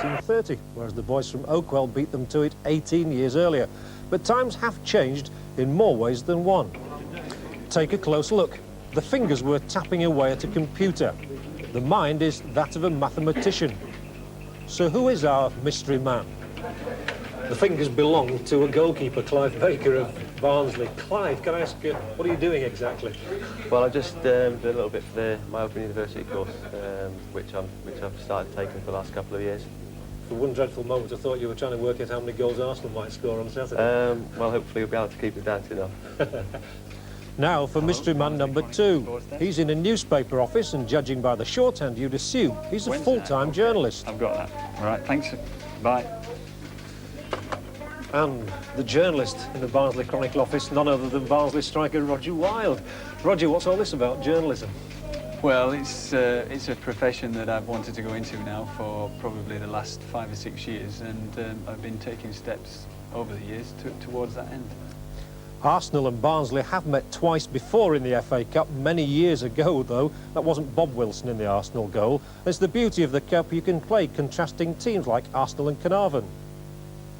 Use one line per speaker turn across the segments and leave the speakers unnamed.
1930, whereas the boys from Oakwell beat them to it 18 years earlier. But times have changed in more ways than one. Take a close look. The fingers were tapping away at a computer. The mind is that of a mathematician. So who is our mystery man? The fingers belong to a goalkeeper, Clive Baker of Barnsley. Clive, can I ask you, what are you doing exactly?
Well, I just did a little bit for my Open University course, which I've started taking for the last couple of years.
For one dreadful moment, I thought you were trying to work out how many goals Arsenal might score on Saturday.
Well, hopefully you'll be able to keep it down to enough.
Now for mystery man number 2. He's in a newspaper office, and judging by the shorthand, you'd assume he's a full-time journalist.
I've got that. All right, thanks. Bye.
And the journalist in the Barnsley Chronicle office, none other than Barnsley striker Roger Wilde. Roger, what's all this about, journalism?
Well, it's a profession that I've wanted to go into now for probably the last 5 or 6 years, and I've been taking steps over the years towards that end.
Arsenal and Barnsley have met twice before in the FA Cup, many years ago, though. That wasn't Bob Wilson in the Arsenal goal. It's the beauty of the Cup. You can play contrasting teams like Arsenal and Carnarvon.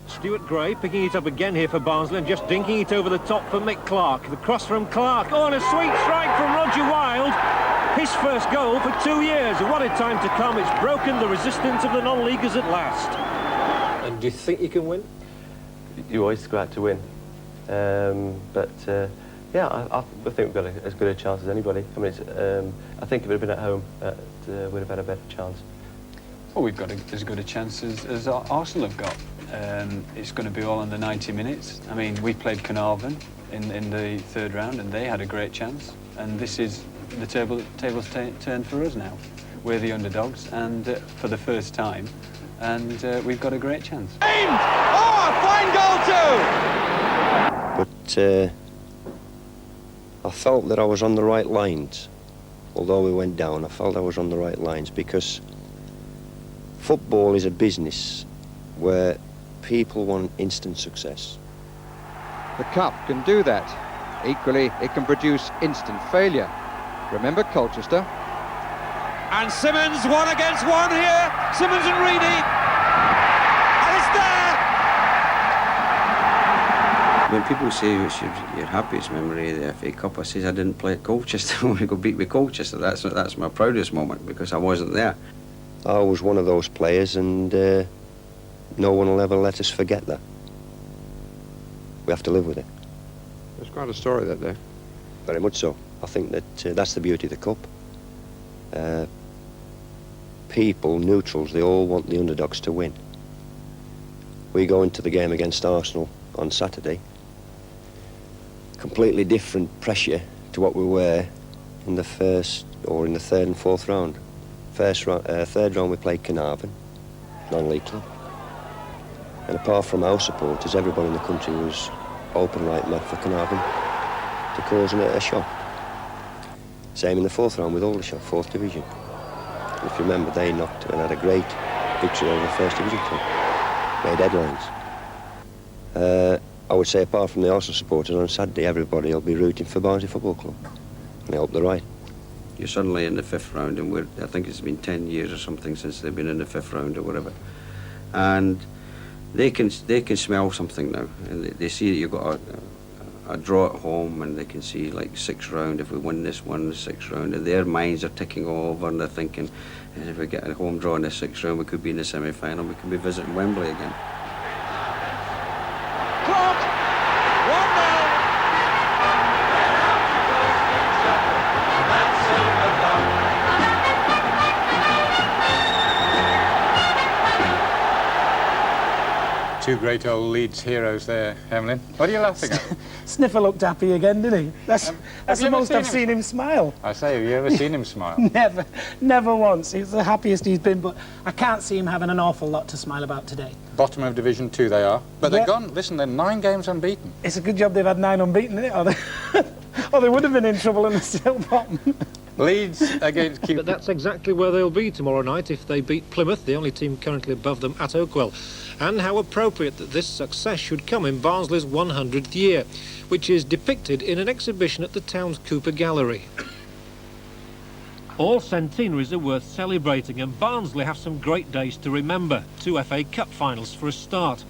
Stuart Gray picking it up again here for Barnsley and just dinking it over the top for Mick Clark. The cross from Clark. Oh, and a sweet strike from Roger Wilde. His first goal for 2 years. What a time to come. It's broken the resistance of the non-leaguers at last. And do you think you can win?
You always go out to win. Yeah, I think we've got as good a chance as anybody. I mean, I think if it had been at home, we'd have had a better chance.
Well, we've got as good a chance as Arsenal have got. It's going to be all under 90 minutes. I mean, we played Carnarvon in the third round, and they had a great chance. And this is the table's turned for us now. We're the underdogs, and for the first time, and we've got a great chance.
Oh, a fine goal too!
But I felt that I was on the right lines. Although we went down, I felt I was on the right lines, because football is a business where people want instant success.
The cup can do that. Equally, it can produce instant failure. Remember Colchester? And Simmons, 1 against 1 here. Simmons and Reedy. And it's there!
When people say what's your happiest memory of the FA Cup, I say I didn't play at Colchester when we got beat with Colchester. That's my proudest moment, because I wasn't there.
I was one of those players, and no one will ever let us forget that. We have to live with it.
There's quite a story that day.
Very much so. I think that that's the beauty of the Cup. People, neutrals, they all want the underdogs to win. We go into the game against Arsenal on Saturday. Completely different pressure to what we were in the first, or in the third and fourth round. Third round we played Carnarvon, non-league club. And apart from our supporters, everybody in the country was open like mad for Carnarvon to cause them a shock. Same in the fourth round with Aldershot, 4th Division. And if you remember, they knocked and had a great victory over the 1st Division club. Made headlines. I would say, apart from the Arsenal supporters, on Saturday everybody will be rooting for Barnsley Football Club. And I hope they're right.
You're suddenly in the 5th round, and I think it's been 10 years or something since they've been in the 5th round or whatever. And they can smell something now, and they see that you've got a draw at home, and they can see like 6th round, if we win this one, the 6th round, and their minds are ticking all over, and they're thinking, if we get a home draw in the 6th round, we could be in the semi-final, we could be visiting Wembley again.
Clock! 1-0!
Two great old Leeds heroes there, Emlyn. What are you laughing at?
Sniffer looked happy again, didn't he? That's the most I've seen him smile.
I say, have you ever seen him smile?
Never once. He's the happiest he's been, but I can't see him having an awful lot to smile about today.
Bottom of Division 2 they are. But they're gone, listen, they're 9 games unbeaten.
It's a good job they've had 9 unbeaten, isn't it? Or they would have been in trouble and they're still bottom.
Leeds against Q.
But that's exactly where they'll be tomorrow night if they beat Plymouth, the only team currently above them, at Oakwell. And how appropriate that this success should come in Barnsley's 100th year, which is depicted in an exhibition at the town's Cooper Gallery. All centenaries are worth celebrating, and Barnsley have some great days to remember. 2 FA Cup finals for a start.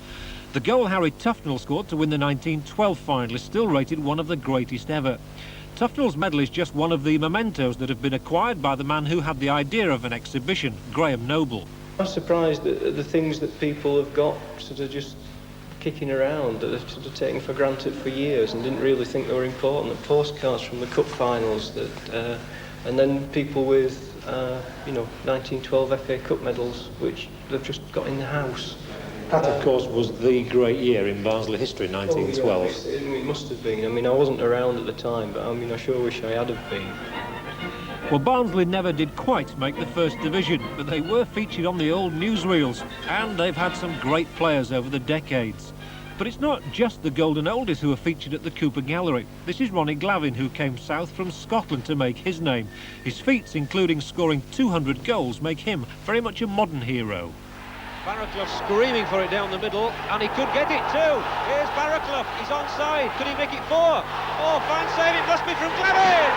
The goal Harry Tufnell scored to win the 1912 final is still rated one of the greatest ever. Tufnell's medal is just one of the mementos that have been acquired by the man who had the idea of an exhibition, Graham Noble.
I'm surprised at the things that people have got sort of just kicking around, that they've sort of taken for granted for years and didn't really think they were important. The postcards from the cup finals, that, and then people with, 1912 FA Cup medals, which they've just got in the house.
That, of course, was the great year in Barnsley history, 1912.
Oh, yeah, it must have been. I mean, I wasn't around at the time, but I mean, I sure wish I had have been.
Well, Barnsley never did quite make the first division, but they were featured on the old newsreels, and they've had some great players over the decades. But it's not just the golden oldies who are featured at the Cooper Gallery. This is Ronnie Glavin, who came south from Scotland to make his name. His feats, including scoring 200 goals, make him very much a modern hero. Barraclough screaming for it down the middle, and he could get it too. Here's Barraclough, he's onside. Could he make it 4? Oh, fine save, it must be from Glavin!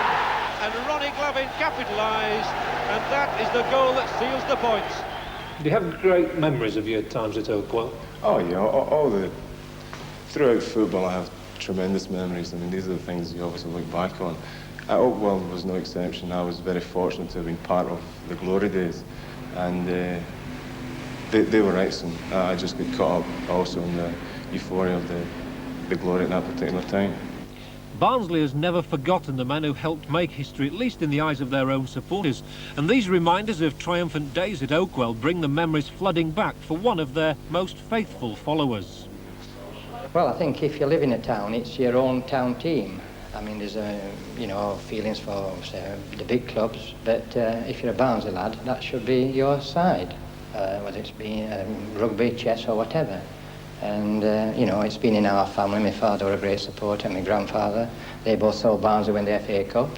And Ronnie Glavin capitalised, and that is the goal that seals the points. Do you have great memories of your times at Oakwell?
Oh yeah, throughout football I have tremendous memories. I mean, these are the things you obviously look back on. At Oakwell was no exception. I was very fortunate to have been part of the glory days, and they were excellent. I just got caught up also in the euphoria of the glory at that particular time.
Barnsley has never forgotten the men who helped make history, at least in the eyes of their own supporters. And these reminders of triumphant days at Oakwell bring the memories flooding back for one of their most faithful followers.
Well, I think if you live in a town, it's your own town team. I mean, there's feelings for, say, the big clubs, but if you're a Barnsley lad, that should be your side, whether it's been rugby, chess or whatever. And, it's been in our family. My father was a great supporter, my grandfather. They both saw Barnsley win the FA Cup.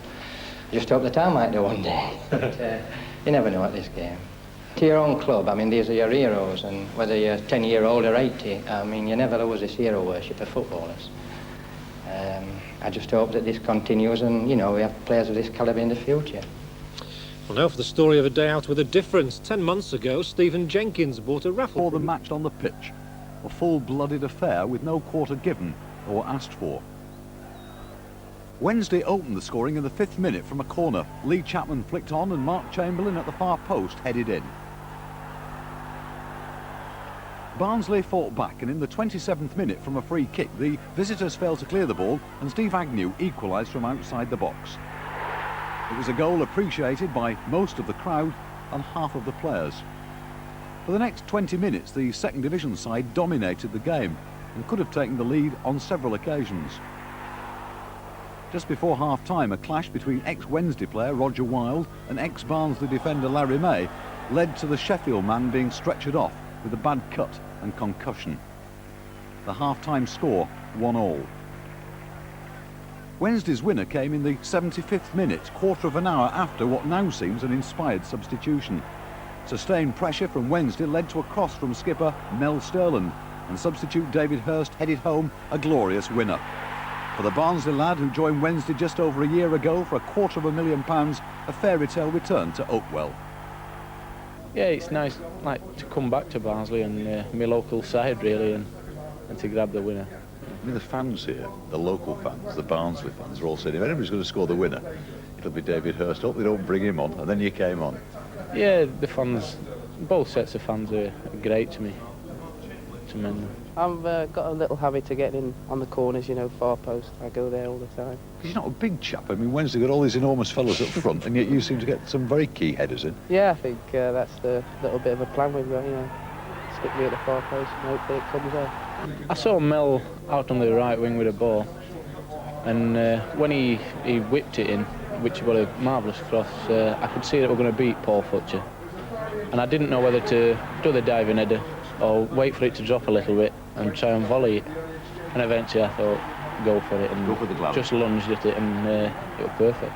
Just hope the town might do one day. But you never know at this game. To your own club, I mean, these are your heroes, and whether you're 10-year-old or 80, I mean, you never lose this hero worship of footballers. I just hope that this continues and, we have players of this calibre in the future.
Well, now for the story of a day out with a difference. 10 months ago, Stephen Jenkins bought a raffle.
For the match on the pitch. A full-blooded affair with no quarter given or asked for. Wednesday opened the scoring in the 5th minute from a corner. Lee Chapman flicked on and Mark Chamberlain at the far post headed in. Barnsley fought back, and in the 27th minute from a free kick, the visitors failed to clear the ball and Steve Agnew equalised from outside the box. It was a goal appreciated by most of the crowd and half of the players. For the next 20 minutes, the second division side dominated the game and could have taken the lead on several occasions. Just before half-time, a clash between ex-Wednesday player Roger Wilde and ex-Barnsley defender Larry May led to the Sheffield man being stretchered off with a bad cut and concussion. The half-time score 1-1. Wednesday's winner came in the 75th minute, quarter of an hour after what now seems an inspired substitution. Sustained pressure from Wednesday led to a cross from skipper Mel Sterland, and substitute David Hurst headed home a glorious winner. For the Barnsley lad who joined Wednesday just over a year ago for £250,000, a fairy tale return to Oakwell.
Yeah, it's nice to come back to Barnsley and my local side really, and to grab the winner.
I mean, the fans here, the local fans, the Barnsley fans, are all saying if anybody's going to score the winner, it'll be David Hurst. Hope they don't bring him on, and then you came on.
Yeah, the fans, both sets of fans are great to me. Tremendous.
I've got a little habit to getting in on the corners, far post. I go there all the time.
Because you're not a big chap. I mean, Wednesday got all these enormous fellas up front, and yet you seem to get some very key headers in.
Yeah, I think that's the little bit of a plan we've got, Stick me at the far post and hopefully it comes out.
I saw Mel out on the right wing with a ball, and when he whipped it in, which was a marvellous cross, I could see that we're going to beat Paul Futcher. And I didn't know whether to do the diving header or wait for it to drop a little bit and try and volley it. And eventually I thought, go for it, and
go for the glove.
Just lunged at it, and it was perfect.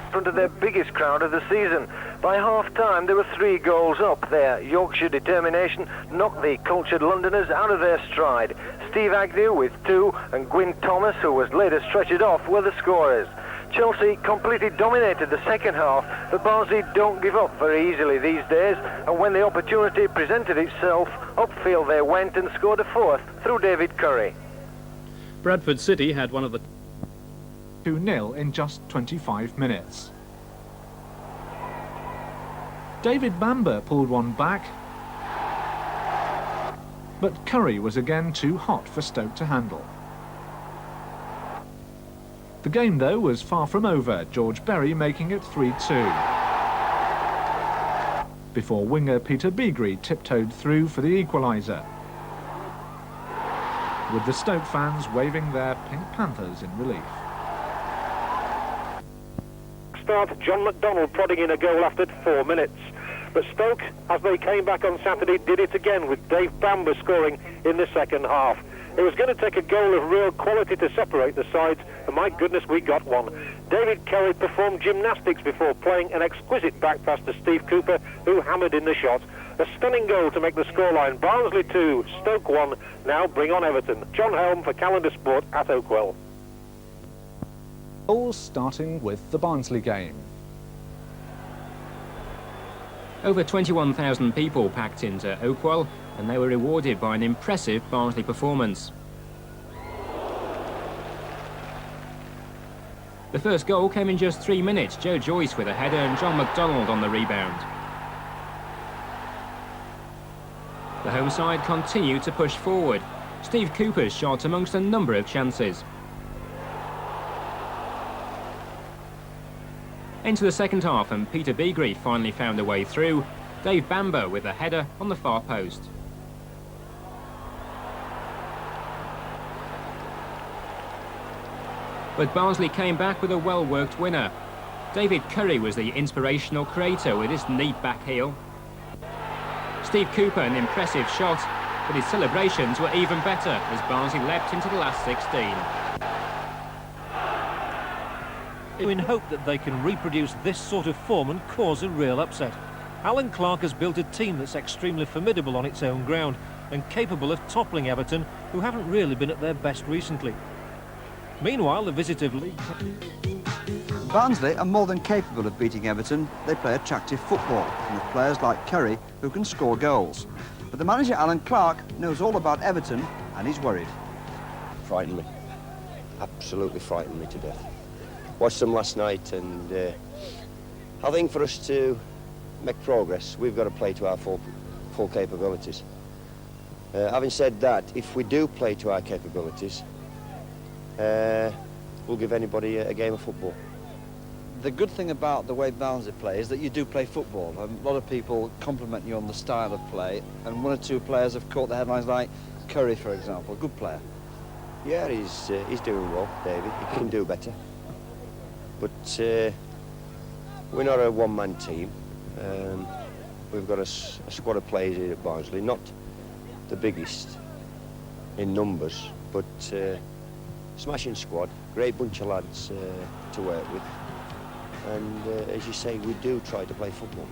In front of their biggest crowd of the season. By half-time, there were 3 goals up. Their Yorkshire determination knocked the cultured Londoners out of their stride. Steve Agnew with 2 and Gwyn Thomas, who was later stretchered off, were the scorers. Chelsea completely dominated the second half, but Barnsley don't give up very easily these days, and when the opportunity presented itself, upfield they went and scored a fourth through David Curry.
Bradford City had one of the 2-0 in just 25 minutes. David Bamber pulled one back, but Curry was again too hot for Stoke to handle. The game, though, was far from over, George Berry making it 3-2. Before winger Peter Beagrie tiptoed through for the equaliser, with the Stoke fans waving their Pink Panthers in relief.
Start, John McDonnell prodding in a goal after 4 minutes. But Stoke, as they came back on Saturday, did it again with Dave Bamber scoring in the second half. It was going to take a goal of real quality to separate the sides, and my goodness, we got one. David Curry performed gymnastics before playing an exquisite back pass to Steve Cooper, who hammered in the shot. A stunning goal to make the scoreline. Barnsley 2, Stoke 1. Now bring on Everton. John Helm for Calendar Sport at Oakwell.
All starting with the Barnsley game.
Over 21,000 people packed into Oakwell, and they were rewarded by an impressive Barnsley performance. The first goal came in just 3 minutes. Joe Joyce with a header and John McDonald on the rebound. The home side continued to push forward. Steve Cooper's shot amongst a number of chances. Into the second half, and Peter Beagrie finally found a way through. Dave Bamber with a header on the far post. But Barnsley came back with a well-worked winner. David Curry was the inspirational creator with his neat back heel. Steve Cooper an impressive shot, but his celebrations were even better as Barnsley leapt into the last 16.
In hope that they can reproduce this sort of form and cause a real upset. Alan Clark has built a team that's extremely formidable on its own ground and capable of toppling Everton, who haven't really been at their best recently. Meanwhile, the visitive league...
Barnsley are more than capable of beating Everton. They play attractive football, and with players like Curry who can score goals. But the manager, Alan Clark, knows all about Everton, and he's worried.
Frightened me. Absolutely frightened me to death. Watched them last night, and I think for us to make progress, we've got to play to our full capabilities. Having said that, if we do play to our capabilities, we'll give anybody a game of football.
The good thing about the way Barnsley play is that you do play football. A lot of people compliment you on the style of play, and one or two players have caught the headlines, like Curry, for example, a good player.
Yeah, he's doing well, David. He can do better. But we're not a one-man team. We've got a squad of players here at Barnsley, not the biggest in numbers, but smashing squad, great bunch of lads to work with. And as you say, we do try to play football.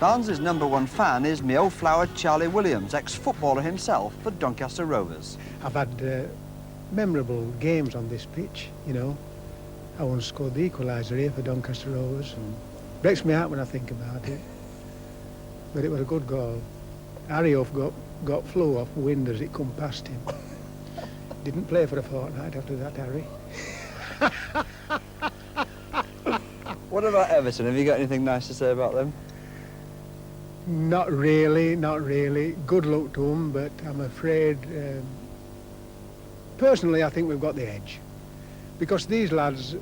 Barnsley's #1 fan is my old flower Charlie Williams, ex-footballer himself for Doncaster Rovers.
I've had memorable games on this pitch, you know. I once scored the equaliser here for Doncaster Rovers, and breaks me out when I think about it. But it was a good goal. Harry Huff got flew off wind as it come past him. Didn't play for a fortnight after that, Harry.
What about Everton? Have you got anything nice to say about them?
Not really, not really. Good luck to them, but I'm afraid... personally, I think we've got the edge. Because these lads,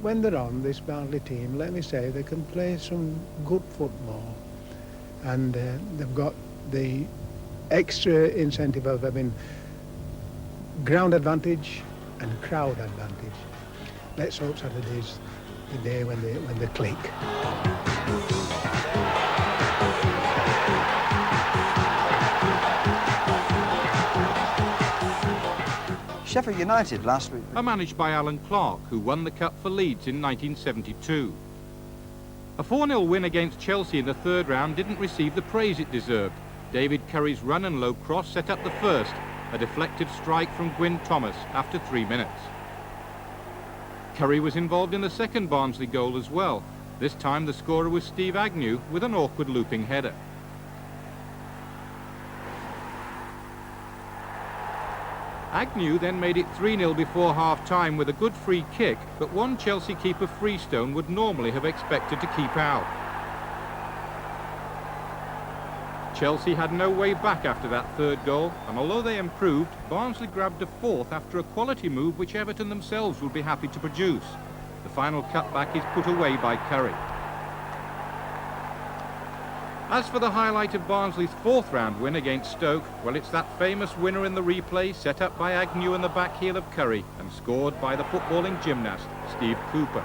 when they're on this Barnsley team, let me say, they can play some good football. And they've got the extra incentive of having ground advantage and crowd advantage. Let's hope Saturday's the day when they click.
Sheffield United last week
are managed by Alan Clark, who won the Cup for Leeds in 1972. A 4-0 win against Chelsea in the third round didn't receive the praise it deserved. David Curry's run and low cross set up the first, a deflected strike from Gwyn Thomas after 3 minutes. Curry was involved in the second Barnsley goal as well. This time the scorer was Steve Agnew with an awkward looping header. Agnew then made it 3-0 before half-time with a good free kick, but one Chelsea keeper Freestone would normally have expected to keep out. Chelsea had no way back after that third goal, and although they improved, Barnsley grabbed a fourth after a quality move which Everton themselves would be happy to produce. The final cutback is put away by Curry. As for the highlight of Barnsley's fourth round win against Stoke, well, it's that famous winner in the replay set up by Agnew and the back heel of Curry and scored by the footballing gymnast Steve Cooper.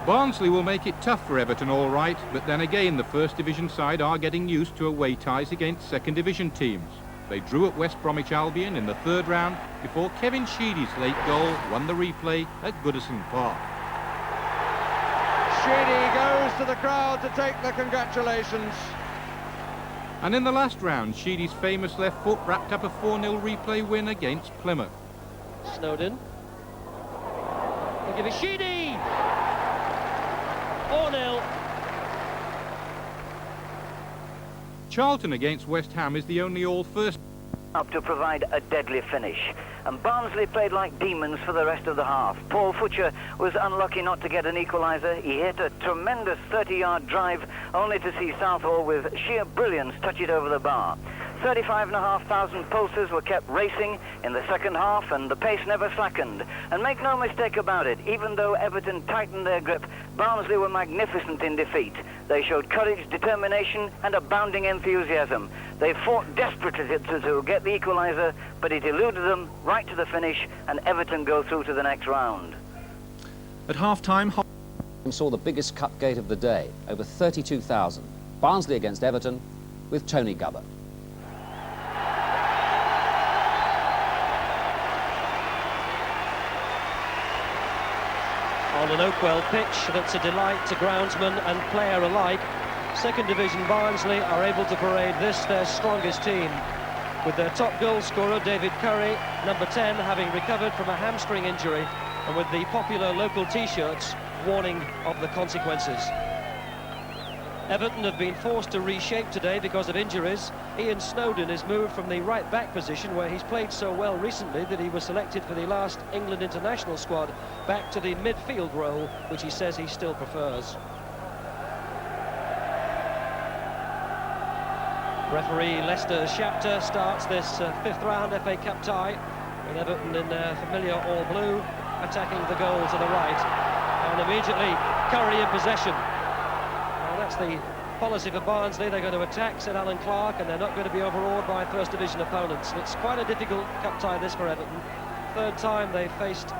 Barnsley will make it tough for Everton, all right, but then again the First Division side are getting used to away ties against Second Division teams. They drew at West Bromwich Albion in the third round before Kevin Sheedy's late goal won the replay at Goodison Park.
Sheedy goes to the crowd to take the congratulations.
And in the last round, Sheedy's famous left foot wrapped up a 4-0 replay win against Plymouth.
Snowden. They'll give it Sheedy! 4-0.
Charlton against West Ham is the only all-first
up to provide a deadly finish, and Barnsley played like demons for the rest of the half. Paul Futcher was unlucky not to get an equaliser. He hit a tremendous 30-yard drive only to see Southall with sheer brilliance touch it over the bar. 35,500 pulses were kept racing in the second half, and the pace never slackened. And make no mistake about it, even though Everton tightened their grip, Barnsley were magnificent in defeat. They showed courage, determination and abounding enthusiasm. They fought desperately to get the equaliser, but it eluded them right to the finish, and Everton go through to the next round.
At half-time, saw the biggest cup gate of the day, over 32,000. Barnsley against Everton with Tony Gubber.
On an Oakwell pitch that's a delight to groundsman and player alike, Second Division Barnsley are able to parade this, their strongest team, with their top goal scorer David Curry, number 10, having recovered from a hamstring injury, and with the popular local t-shirts warning of the consequences. Everton have been forced to reshape today because of injuries. Ian Snowden is moved from the right-back position, where he's played so well recently that he was selected for the last England international squad, back to the midfield role, which he says he still prefers. Referee Lester Shapter starts this fifth round FA Cup tie, with Everton in their familiar all-blue, attacking the goal to the right. And immediately, Curry in possession. That's the policy for Barnsley. They're going to attack, said Alan Clark, and they're not going to be overawed by First Division opponents. It's quite a difficult cup tie this for Everton. Third time they've faced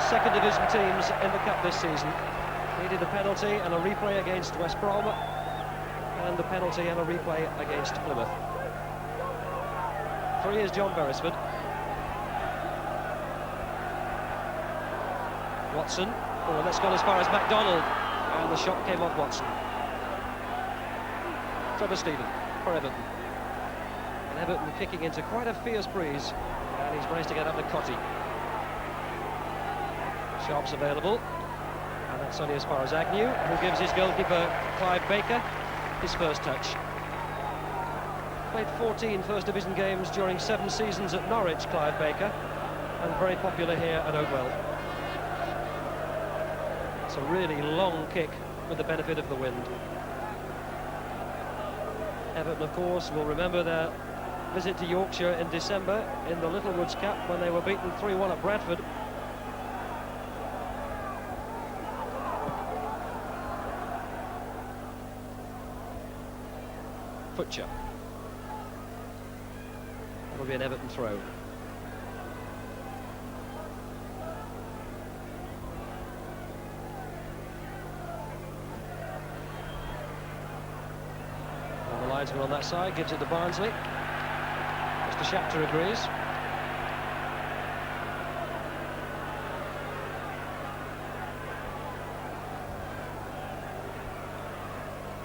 Second Division teams in the cup this season. Needed a penalty and a replay against West Brom, and a penalty and a replay against Plymouth. 3 is John Beresford. Watson. Oh, let's go as far as MacDonald. And the shot came off Watson. Trevor Stephen for Everton. And Everton kicking into quite a fierce breeze. And he's managed to get up to Cotty. Sharp's available. And that's only as far as Agnew, who gives his goalkeeper, Clive Baker, his first touch. Played 14 First Division games during 7 seasons at Norwich, Clive Baker. And very popular here at Oakwell. It's a really long kick with the benefit of the wind. Everton, of course, will remember their visit to Yorkshire in December in the Littlewoods Cup when they were beaten 3-1 at Bradford. Futcher. That'll be an Everton throw. Linesman on that side gives it to Barnsley. Mr. Shapter agrees.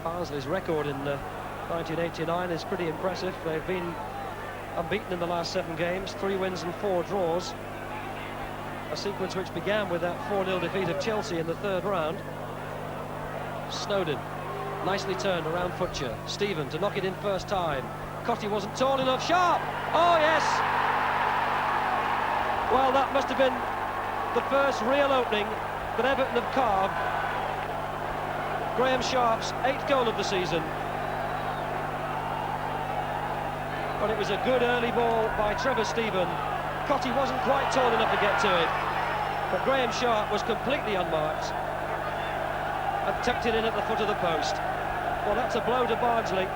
Barnsley's record in 1989 is pretty impressive. They've been unbeaten in the last 7 games, 3 wins and 4 draws. A sequence which began with that 4-0 defeat of Chelsea in the 3rd round. Snowden, nicely turned around Futcher. Stephen to knock it in first time. Cotty wasn't tall enough. Sharp! Oh, yes! Well, that must have been the first real opening that Everton have carved. Graham Sharp's 8th goal of the season. But it was a good early ball by Trevor Stephen. Cotty wasn't quite tall enough to get to it, but Graham Sharp was completely unmarked and tucked it in at the foot of the post. Well, that's a blow to Barnsley.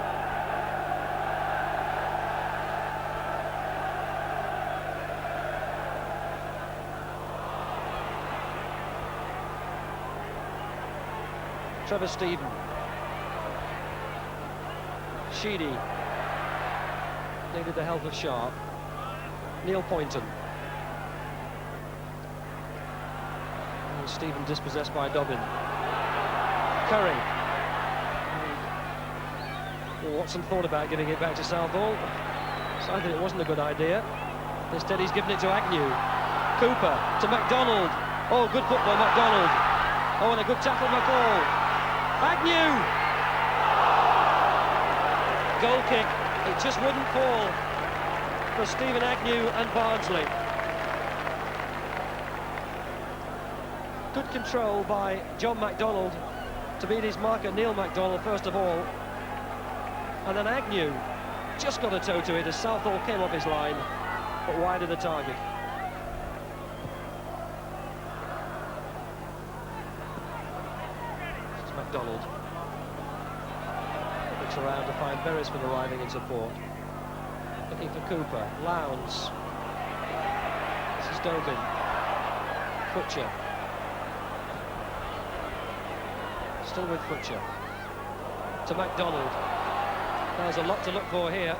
Trevor Stephen. Sheedy. Needed the help of Sharp. Neil Poynton. And Stephen dispossessed by Dobbin. Curry. Well, Watson thought about giving it back to Southall. Decided it wasn't a good idea. Instead he's given it to Agnew. Cooper to MacDonald. Oh, good football, MacDonald. Oh, and a good tackle, McCall. Agnew! Goal kick. It just wouldn't fall for Stephen Agnew and Barnsley. Good control by John MacDonald to beat his marker Neil MacDonald first of all. And then Agnew just got a toe to it as Southall came off his line, but wide of the target. This is MacDonald. Looks around to find Beresford arriving in support. Looking for Cooper. Lowndes. This is Dobin. Futcher. Still with Futcher. To MacDonald. There's a lot to look for here.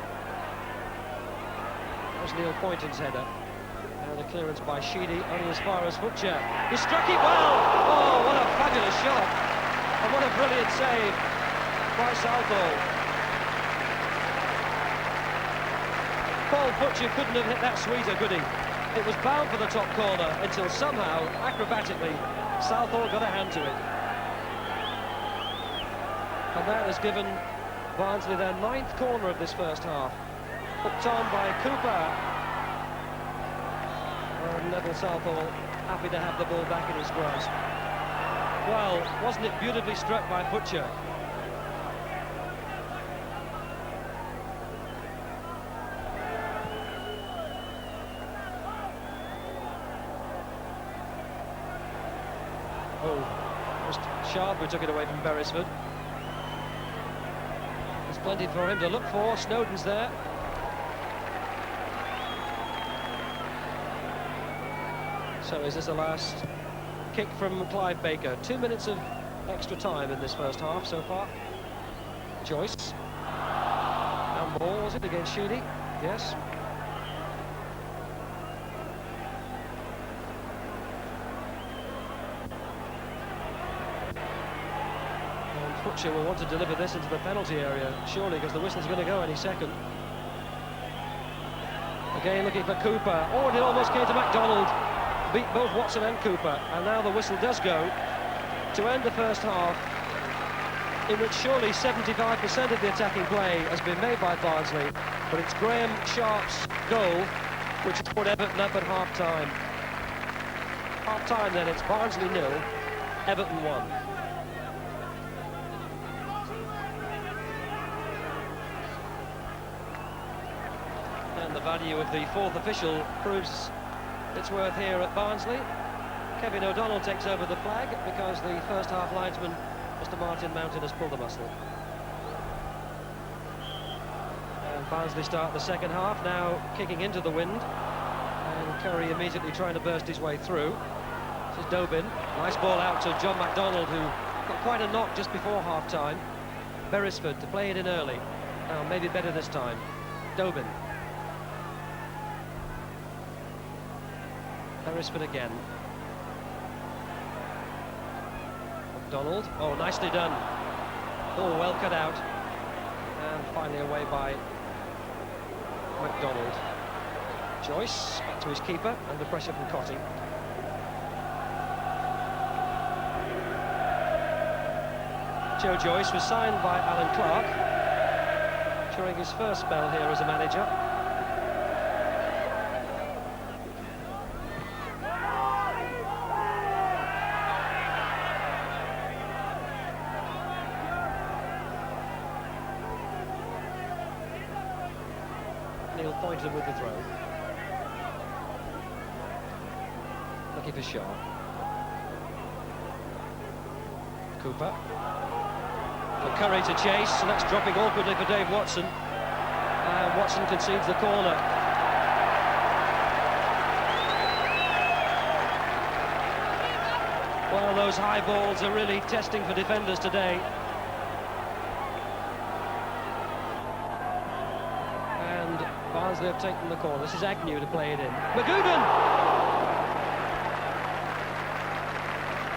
There's Neil Poynton's header. Now the clearance by Sheedy, only as far as Futcher. He struck it well! Oh, what a fabulous shot! And what a brilliant save by Southall. Paul Futcher couldn't have hit that sweeter, could he? It was bound for the top corner until somehow, acrobatically, Southall got a hand to it. And that has given Barnsley their 9th corner of this first half. Hooked on by Cooper. And Neville Southall happy to have the ball back in his grasp. Well, wasn't it beautifully struck by Futcher? Oh, it was Sharp who took it away from Beresford. There's plenty for him to look for. Snowden's there. So is this the last kick from Clive Baker? 2 minutes of extra time in this first half so far. Joyce. And ball, was it against Sheedy? Yes. Futcher will want to deliver this into the penalty area, surely, because the whistle's going to go any second. Again looking for Cooper. Oh, and it almost came to MacDonald. Beat both Watson and Cooper, and now the whistle does go to end the first half, in which surely 75% of the attacking play has been made by Barnsley, but it's Graham Sharp's goal which has put Everton up at half-time. Half-time then, it's Barnsley 0, Everton 1. And the value of the 4th official proves its worth here at Barnsley. Kevin O'Donnell takes over the flag because the first half linesman, Mr. Martin Mountain, has pulled the muscle. And Barnsley start the second half, now kicking into the wind. And Curry immediately trying to burst his way through. This is Dobin. Nice ball out to John MacDonald, who got quite a knock just before half-time. Beresford to play it in early. Now, maybe better this time. Dobin. Beresford again. MacDonald. Oh, nicely done. Oh, well cut out. And finally away by MacDonald. Joyce back to his keeper, under pressure from Cotty. Joe Joyce was signed by Alan Clark during his first spell here as a manager. Neil pointed with the throw. Looking for Shaw. Cooper. For Curry to chase, and that's dropping awkwardly for Dave Watson. And Watson concedes the corner. Well, those high balls are really testing for defenders today. And Barnsley have taken the corner. This is Agnew to play it in. McGugan!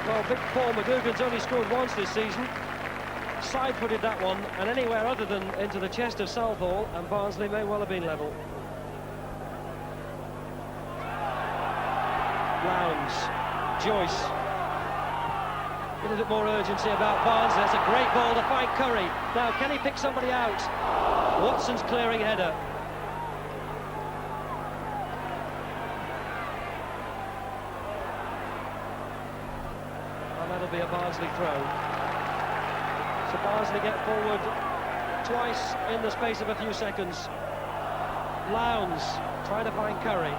Well, big Paul McGugan's only scored once this season. Side-footed that one, and anywhere other than into the chest of Southall, and Barnsley may well have been level. Lowndes, Joyce. A little bit more urgency about Barnsley. That's a great ball to find Curry. Now, can he pick somebody out? Watson's clearing header. And that'll be a Barnsley throw. So Barnsley get forward twice in the space of a few seconds. Lowndes trying to find Curry.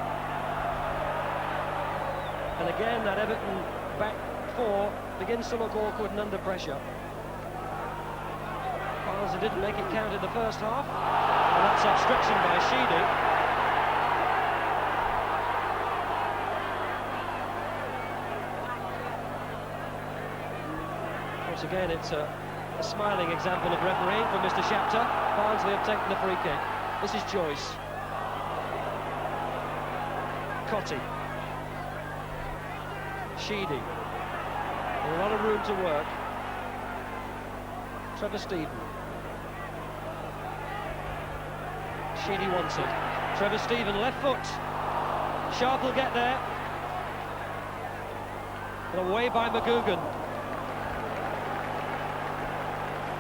And again, that Everton back four begins to look awkward and under pressure. Barnsley didn't make it count in the first half. And that's obstruction by Sheedy. Once again, it's a smiling example of refereeing from Mr. Shapter. Barnsley have taken the free kick. This is Joyce. Cotty. Sheedy. A lot of room to work. Trevor Stephen. Sheedy wants it. Trevor Stephen, left foot. Sharp will get there. And away by McGugan.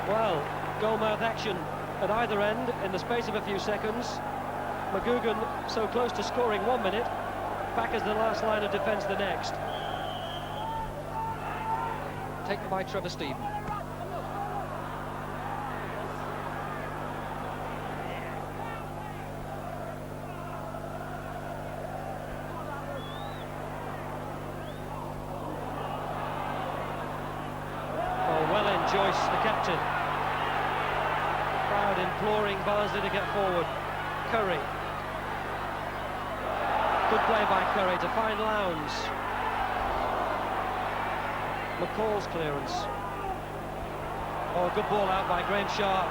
Well, goal-mouth action at either end in the space of a few seconds. McGugan so close to scoring 1 minute, back as the last line of defence the next. Taken by Trevor Stephen. Oh, well in Joyce, the captain. Crowd imploring Barnsley to get forward. Curry. Good play by Curry to find Lowndes. McCall's clearance. Oh, good ball out by Graham Sharp.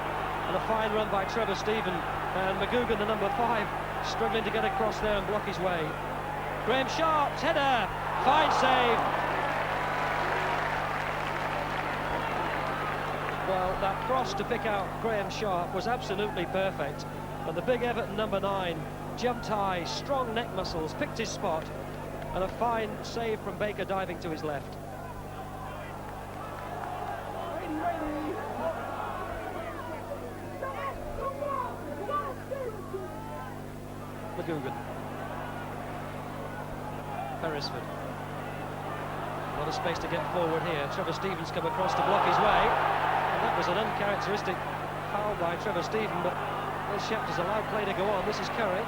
And a fine run by Trevor Stephen. And McGugan, the number 5, struggling to get across there and block his way. Graham Sharp's header. Fine save. Well, that cross to pick out Graham Sharp was absolutely perfect. And the big Everton number 9 jumped high, strong neck muscles, picked his spot. And a fine save from Baker diving to his left. McGugan. Beresford. A lot of space to get forward here. Trevor Stephen's come across to block his way. And that was an uncharacteristic foul by Trevor Stephen, but Will Shapter's allowed play to go on. This is Curry.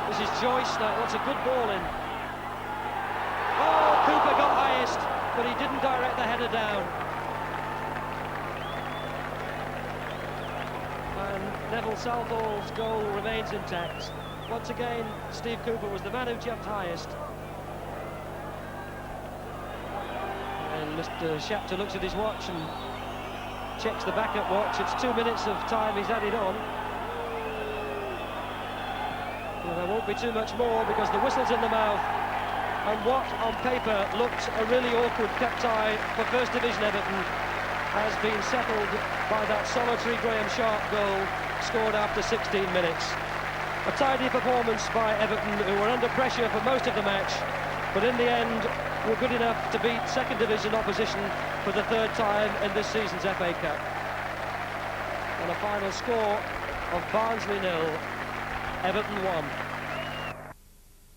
This is Joyce. Now, what's a good ball in? Oh, Cooper got highest, but he didn't direct the header down. And Neville Southall's goal remains intact. Once again, Steve Cooper was the man who jumped highest. And Mr. Shapter looks at his watch and checks the backup watch. It's 2 minutes of time he's added on. Well, there won't be too much more because the whistle's in the mouth. And what on paper looked a really awkward cup tie for First Division Everton has been settled by that solitary Graham Sharp goal scored after 16 minutes. A tidy performance by Everton, who were under pressure for most of the match, but in the end were good enough to beat second division opposition for the third time in this season's FA Cup. And a final score of Barnsley 0, Everton 1.